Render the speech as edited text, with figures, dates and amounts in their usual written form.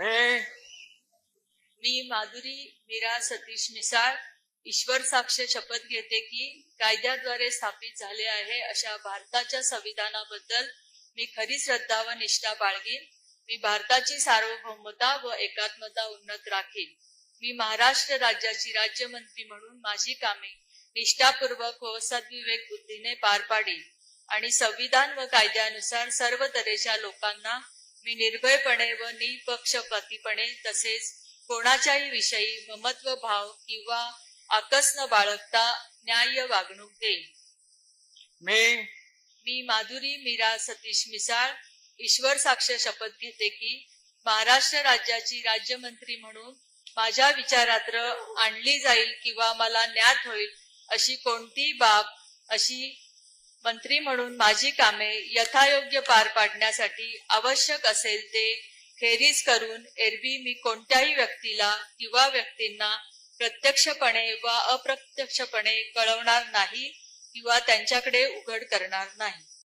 मैं मी माधुरी मीरा सतीश मिसाळ ईश्वर साक्ष शपथ घेते की कायद्याद्वारे स्थापित झाले आहे अशा भारताच्या संविधानाबद्दल मी खरी श्रद्धा व निष्ठा बाळगीन. मी भारताची सार्वभौमता व एकात्मता उन्नत राखीन. मी महाराष्ट्र राज्याची राज्यमंत्री म्हणून माझी कामे निष्ठापूर्वक व सद्विवेक बुद्धीने पार पाडीन आणि संविधान व कायद्यानुसार सर्व तऱ्हेच्या लोकांना मी निर्भयपणे व निपक्षपातीपणे तसेच कोणाच्याही विषयी ममत्व भाव किंवा आकस न बाळगता न्याय्य वागणूक देईन. मी माधुरी मीरा सतीश मिसाळ ईश्वर साक्ष शपथ घेते की महाराष्ट्र राज्याची राज्यमंत्री म्हणून माझ्या विचारात आणली जाईल किंवा मला ज्ञात होईल अशी कोणतीही बाब अशी मंत्री म्हणून माझी कामे यथायोग्य पार पाडण्यासाठी आवश्यक असेल ते खेरीज करून एरवी मी कोणत्याही व्यक्तीला किंवा व्यक्तींना प्रत्यक्षपणे व अप्रत्यक्षपणे कळवणार नाही किंवा त्यांच्याकडे उघड करणार नाही.